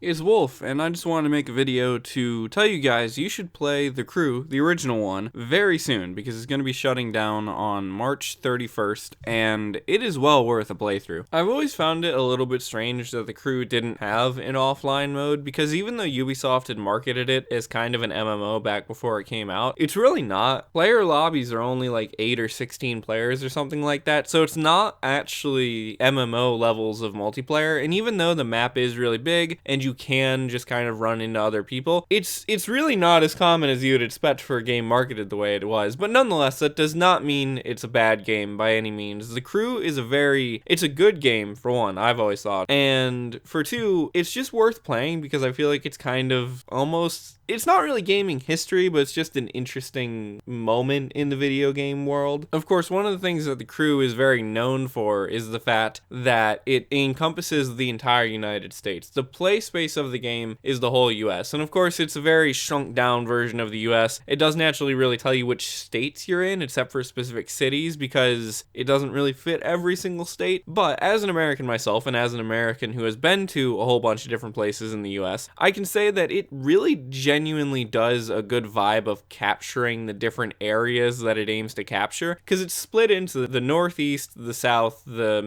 It's Wolf, and I just wanted to make a video to tell you guys you should play The Crew, the original one, very soon because it's going to be shutting down on March 31st, and it is well worth a playthrough. I've always found it a little bit strange that The Crew didn't have an offline mode because even though Ubisoft had marketed it as kind of an MMO back before it came out, it's really not. Player lobbies are only like 8 or 16 players or something like that, so it's not actually MMO levels of multiplayer, and even though the map is really big and you can just kind of run into other people, it's really not as common as you would expect for a game marketed the way it was. But nonetheless, that does not mean it's a bad game by any means. The Crew is it's a good game, for one, I've always thought, and for two, it's just worth playing because I feel like it's kind of almost, it's not really gaming history, but it's just an interesting moment in the video game world. Of course, one of the things that The Crew is very known for is the fact that it encompasses the entire United States. The play space of the game is the whole US, and of course it's a very shrunk down version of the US. It doesn't actually really tell you which states you're in except for specific cities because it doesn't really fit every single state. But as an American myself, and as an American who has been to a whole bunch of different places in the US, I can say that it really genuinely does a good vibe of capturing the different areas that it aims to capture, because it's split into the Northeast, the South, the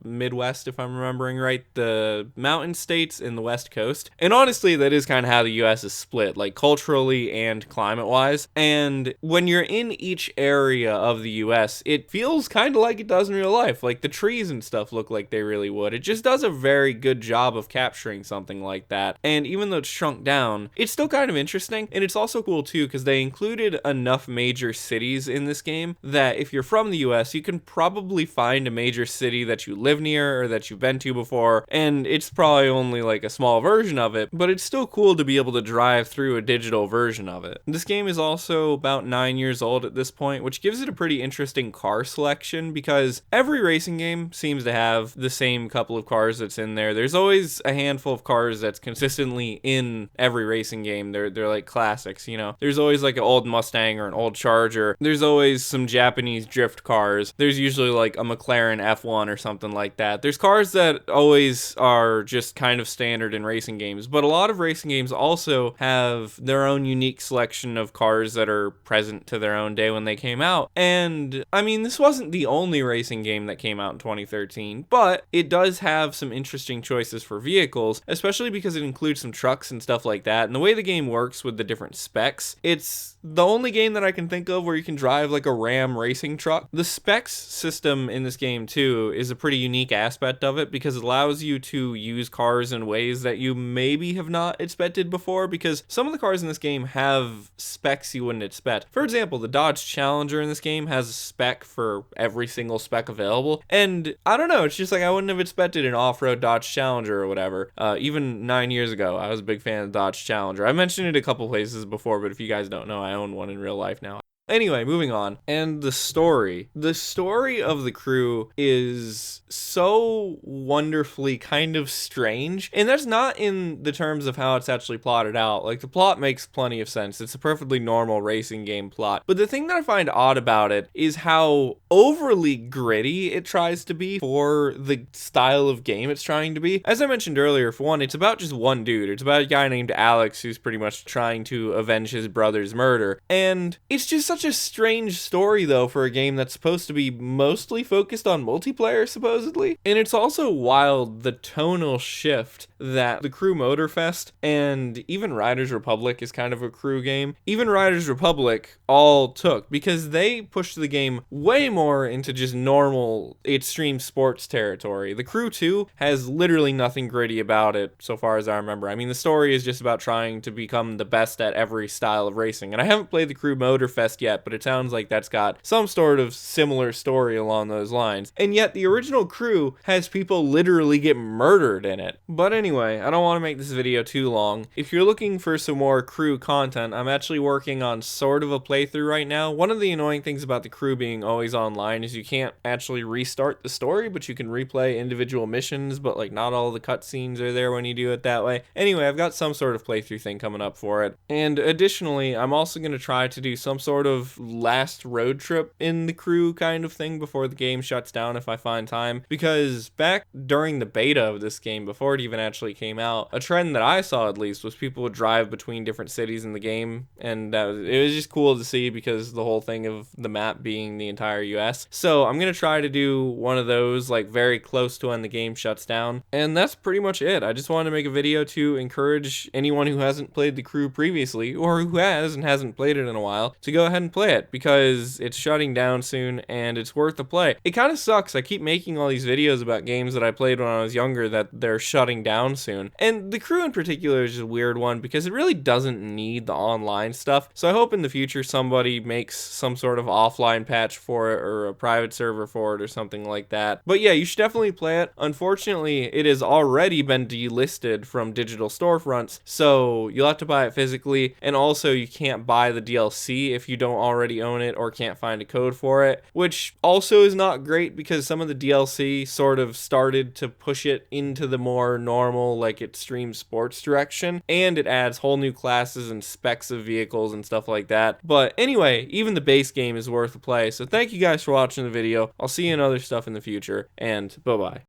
Midwest, if I'm remembering right, the mountain states, and the West Coast. And honestly, that is kind of how the US is split, like culturally and climate-wise. And when you're in each area of the US, it feels kind of like it does in real life. Like the trees and stuff look like they really would. It just does a very good job of capturing something like that. And even though it's shrunk down, it's still kind of interesting. And it's also cool too because they included enough major cities in this game that if you're from the US, you can probably find a major city that you live near or that you've been to before. And it's probably only like a small version of it, but it's still cool to be able to drive through a digital version of it. This game is also about 9 years old at this point, which gives it a pretty interesting car selection because every racing game seems to have the same couple of cars that's in there. There's always a handful of cars that's consistently in every racing game. They're like classics, you know. There's always like an old Mustang or an old Charger. There's always some Japanese drift cars. There's usually like a McLaren F1 or something like that. There's cars that always are just kind of standard in racing games, but a lot of racing games also have their own unique selection of cars that are present to their own day when they came out. And I mean, this wasn't the only racing game that came out in 2013, but it does have some interesting choices for vehicles, especially because it includes some trucks and stuff like that. And the way the game works with the different specs, it's the only game that I can think of where you can drive like a Ram racing truck. The specs system in this game too is a pretty unique aspect of it because it allows you to use cars in ways that you maybe have not expected before, because some of the cars in this game have specs you wouldn't expect. For example, the Dodge Challenger in this game has a spec for every single spec available, and I don't know, it's just like I wouldn't have expected an off-road Dodge Challenger or whatever. Even 9 years ago, I was a big fan of the Dodge Challenger. I mentioned it a couple places before, but if you guys don't know, I own one in real life now. Anyway, moving on. And the story of The Crew is so wonderfully kind of strange. And that's not in the terms of how it's actually plotted out. Like, the plot makes plenty of sense. It's a perfectly normal racing game plot. But the thing that I find odd about it is how overly gritty it tries to be for the style of game it's trying to be. As I mentioned earlier, for one, it's about just one dude. It's about a guy named Alex who's pretty much trying to avenge his brother's murder. And it's just such a strange story, though, for a game that's supposed to be mostly focused on multiplayer, supposedly. And it's also wild, the tonal shift that the Crew Motorfest and even Riders Republic is kind of a crew game. Even Riders Republic all took, because they pushed the game way more into just normal extreme sports territory. The Crew 2 has literally nothing gritty about it, so far as I remember. I mean, the story is just about trying to become the best at every style of racing. And I haven't played the Crew Motorfest yet, but it sounds like that's got some sort of similar story along those lines. And yet the original Crew has people literally get murdered in it. But anyway, I don't want to make this video too long. If you're looking for some more Crew content, I'm actually working on sort of a playthrough right now. One of the annoying things about the Crew being always online is you can't actually restart the story, but you can replay individual missions, but like not all the cutscenes are there when you do it that way. Anyway, I've got some sort of playthrough thing coming up for it. And additionally, I'm also going to try to do some sort of of last road trip in the crew kind of thing before the game shuts down if I find time, because back during the beta of this game, before it even actually came out, a trend that I saw at least was people would drive between different cities in the game, and it was just cool to see because the whole thing of the map being the entire US. So I'm gonna try to do one of those like very close to when the game shuts down, and that's pretty much it. I just wanted to make a video to encourage anyone who hasn't played the crew previously, or who has and hasn't played it in a while, to go ahead and play it, because it's shutting down soon and it's worth the play. It kind of sucks. I keep making all these videos about games that I played when I was younger that they're shutting down soon, and the crew in particular is just a weird one because it really doesn't need the online stuff. So I hope in the future somebody makes some sort of offline patch for it or a private server for it or something like that. But yeah, you should definitely play it. Unfortunately, it has already been delisted from digital storefronts, so you'll have to buy it physically, and also you can't buy the DLC if you don't already own it or can't find a code for it, which also is not great because some of the DLC sort of started to push it into the more normal, like extreme sports direction, and it adds whole new classes and specs of vehicles and stuff like that. But anyway, even the base game is worth a play, so thank you guys for watching the video. I'll see you in other stuff in the future, and bye-bye.